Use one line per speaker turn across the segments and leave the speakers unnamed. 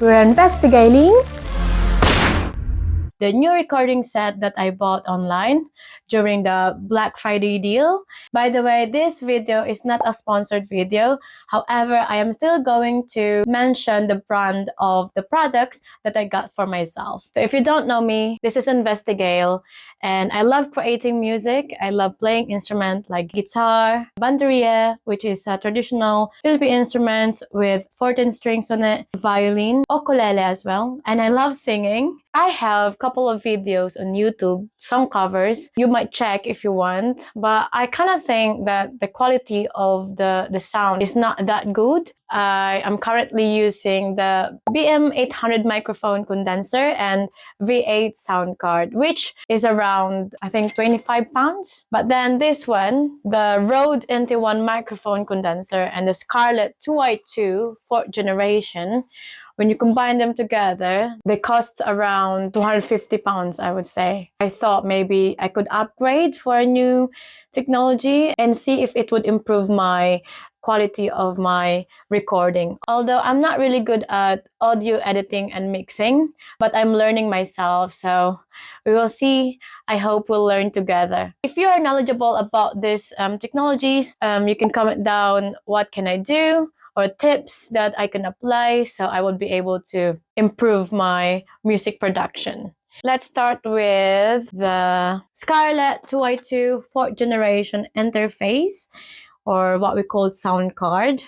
We're investigating the new recording set that I bought online during the Black Friday deal. By the way, this video is not a sponsored video. However, I am still going to mention the brand of the products that I got for myself. So if you don't know me, this is Investigale, and I love creating music. I love playing instruments like guitar, banderia, which is a traditional Philippine instruments with 14 strings on it, violin, ukulele as well, and I love singing. I have a couple of videos on YouTube, song covers. You might check if you want, but I kind of think that the quality of the sound is not that good. I am currently using the BM800 microphone condenser and V8 sound card, which is around, I think, 25 pounds. But then this one, the Rode NT1 microphone condenser and the Scarlet 2i2 4th generation, when you combine them together, they cost around 250 pounds, I would say. I thought maybe I could upgrade for a new technology and see if it would improve my quality of my recording. Although I'm not really good at audio editing and mixing, but I'm learning myself, so we will see. I hope we'll learn together. If you are knowledgeable about these technologies, you can comment down what can I do or tips that I can apply so I would be able to improve my music production. Let's start with the Scarlet 2i2 4th generation interface, or what we call sound card.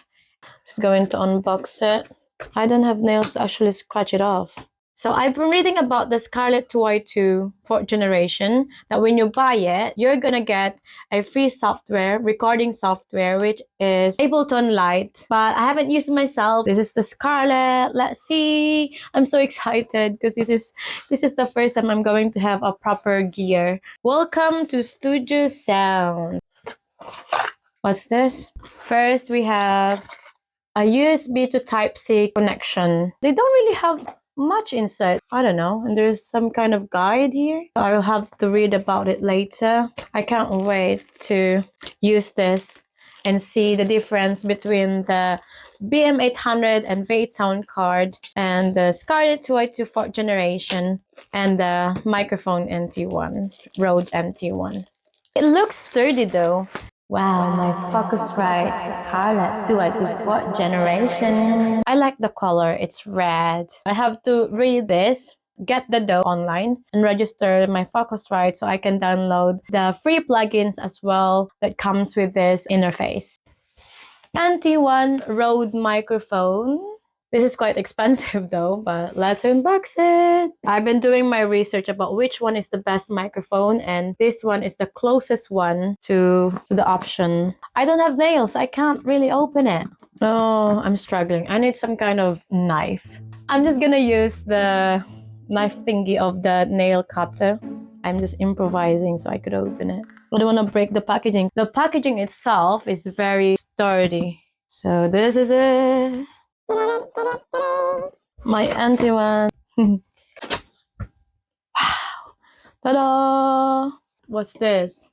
Just going to unbox it. I don't have nails to actually scratch it off. So I've been reading about the Scarlet 2i2 4th generation, that when you buy it, you're gonna get a free software, recording software, which is Ableton Lite. But I haven't used it myself. This is the Scarlet. Let's see. I'm so excited because this is the first time I'm going to have a proper gear. Welcome to Studio Sound. What's this? First, we have a USB to Type-C connection. They don't really have much inside. I don't know. And there's some kind of guide here. I'll have to read about it later. I can't wait to use this and see the difference between the BM800 and V8 sound card and the Scarlet 2i2 4th generation and the microphone NT1, Rode NT1. It looks sturdy though. Wow, my Focusrite Scarlet 2i2 4th generation. I like the color, it's red. I have to read this, get the dough online, and register my Focusrite so I can download the free plugins as well that comes with this interface. NT1 Rode microphone. This is quite expensive though, but let's unbox it. I've been doing my research about which one is the best microphone, and this one is the closest one to the option. I don't have nails. I can't really open it. Oh, I'm struggling. I need some kind of knife. I'm just gonna use the knife thingy of the nail cutter. I'm just improvising so I could open it. I don't want to break the packaging. The packaging itself is very sturdy. So this is it. My NT1. Wow. Ta-da! What's this?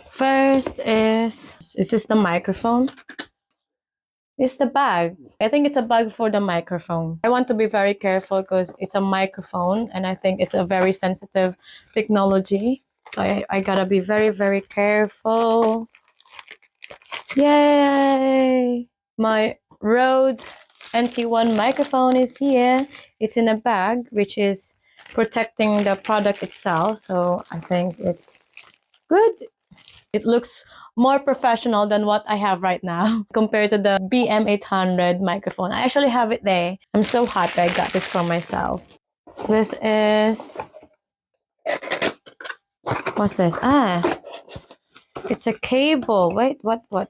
First is this the microphone? It's the bag. I think it's a bag for the microphone. I want to be very careful because it's a microphone and I think it's a very sensitive technology. So I gotta be very, very careful. Yay! My Rode NT1 microphone is here. It's in a bag, which is protecting the product itself. So I think it's good. It looks more professional than what I have right now compared to the BM800 microphone. I actually have it there. I'm so happy I got this for myself. This is... What's this? It's a cable. Wait, what?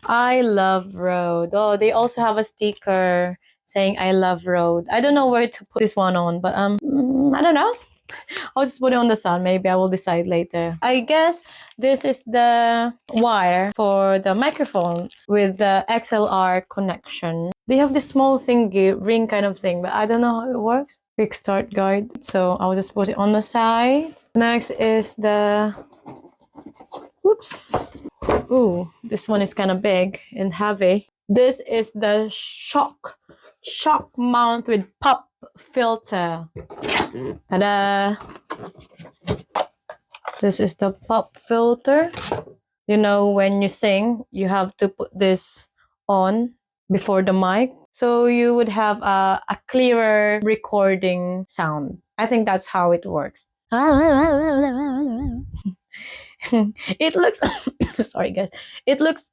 I love Rode. Oh, they also have a sticker saying I love Rode. I don't know where to put this one on, but I don't know. I'll just put it on the sun. Maybe I will decide later. I guess this is the wire for the microphone with the XLR connection. They have this small thingy, ring kind of thing, but I don't know how it works. Quick start guide. So I'll just put it on the side. Next is the... Oops. Ooh, this one is kind of big and heavy. This is the shock mount with pop filter. Ta-da! This is the pop filter. You know, when you sing, you have to put this on before the mic. So you would have a clearer recording sound. I think that's how it works. It looks, sorry guys, it looks,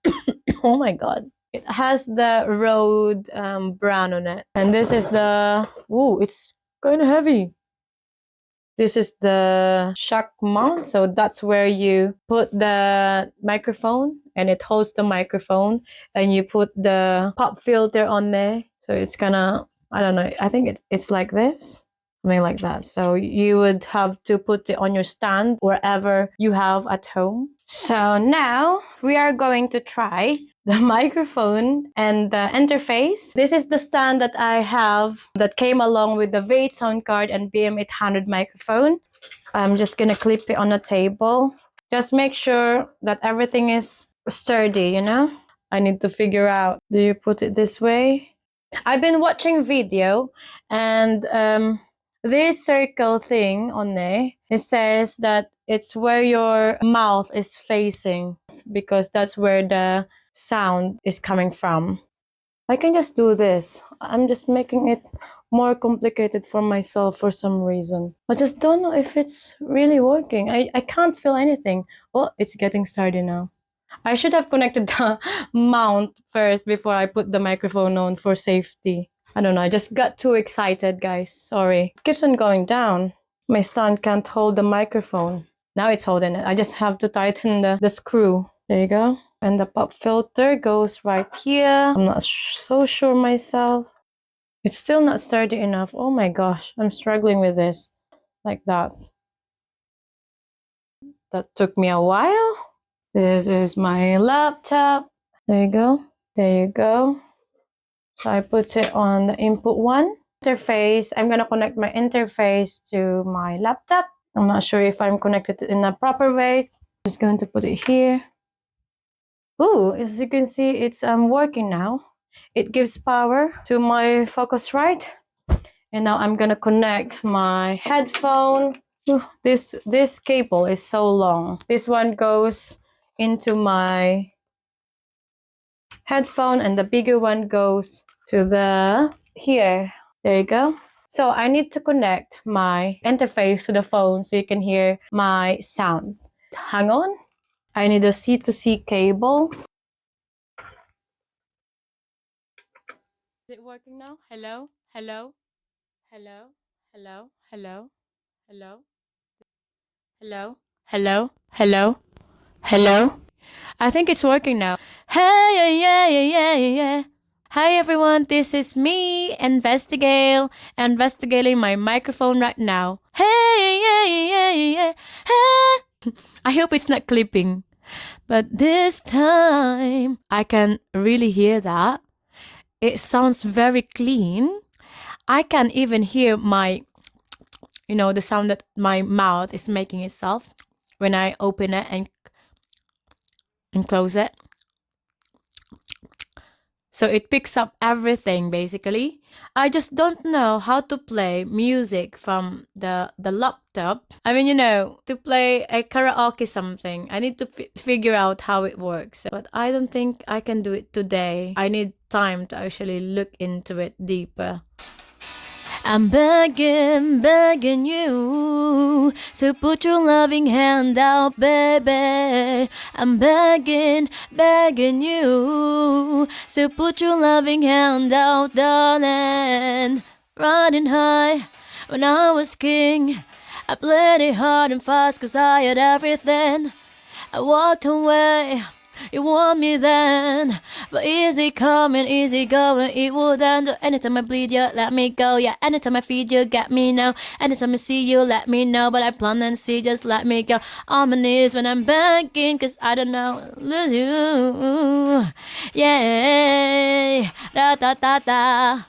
oh my god. It has the Rode brand on it. And this is the, ooh, it's kind of heavy. This is the shock mount. So that's where you put the microphone and it holds the microphone, and you put the pop filter on there. So it's gonna, I don't know, I think it's like this. Something like that. So you would have to put it on your stand wherever you have at home. So now we are going to try the microphone and the interface. This is the stand that I have that came along with the V8 sound card and BM800 microphone. I'm just gonna clip it on a table. Just make sure that everything is sturdy, you know? I need to figure out, do you put it this way? I've been watching video, and this circle thing on there, it says that it's where your mouth is facing, because that's where the sound is coming from. I can just do this. I'm just making it more complicated for myself for some reason. I just don't know if it's really working. I can't feel anything. Oh, it's getting started now. I should have connected the mount first before I put the microphone on for safety. I don't know, I just got too excited, guys. Sorry. It keeps on going down. My stand can't hold the microphone. Now it's holding it. I just have to tighten the screw. There you go. And the pop filter goes right here. I'm not so sure myself. It's still not sturdy enough. Oh my gosh, I'm struggling with this. Like that. That took me a while. This is my laptop. There you go. There you go. So I put it on the input one. Interface, I'm gonna connect my interface to my laptop. I'm not sure if I'm connected in a proper way. I'm just going to put it here. Ooh, as you can see, it's working now. It gives power to my Focusrite. And now I'm gonna connect my headphone. Ooh, this cable is so long. This one goes into my headphone, and the bigger one goes to the here. There you go. So I need to connect my interface to the phone so you can hear my sound. Hang on. I need a C2C cable. Is it working now? Hello? Hello? Hello? Hello? Hello? Hello? Hello? Hello? Hello? Hello? I think it's working now. Hey, yeah, yeah, yeah, yeah, yeah. Hi everyone, this is me, investigating my microphone right now. Hey, yeah, yeah, yeah, hey. I hope it's not clipping. But this time, I can really hear that. It sounds very clean. I can even hear my, the sound that my mouth is making itself when I open it and close it. So it picks up everything basically. I just don't know how to play music from the laptop. I mean, to play a karaoke something, I need to figure out how it works. But I don't think I can do it today. I need time to actually look into it deeper. I'm begging you to put your loving hand out, baby. I'm begging you to put your loving hand out, darling. Riding high when I was king, I played it hard and fast 'cause I had everything. I walked away, you want me then, but easy coming, easy going, it would end. Anytime I bleed you, let me go. Yeah, anytime I feed you, get me now. Anytime I see you, let me know. But I plan and see, just let me go. On my knees when I'm begging, 'cause I don't know, lose you. Yeah, da da da da.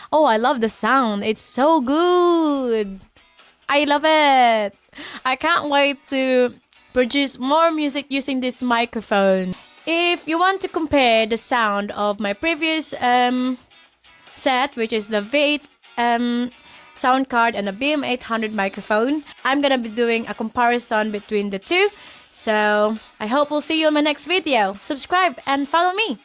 Oh, I love the sound. It's so good. I love it. I can't wait to produce more music using this microphone. If you want to compare the sound of my previous set, which is the V8 sound card and a BM800 microphone. I'm gonna be doing a comparison between the two. So I hope we'll see you in my next video. Subscribe and follow me.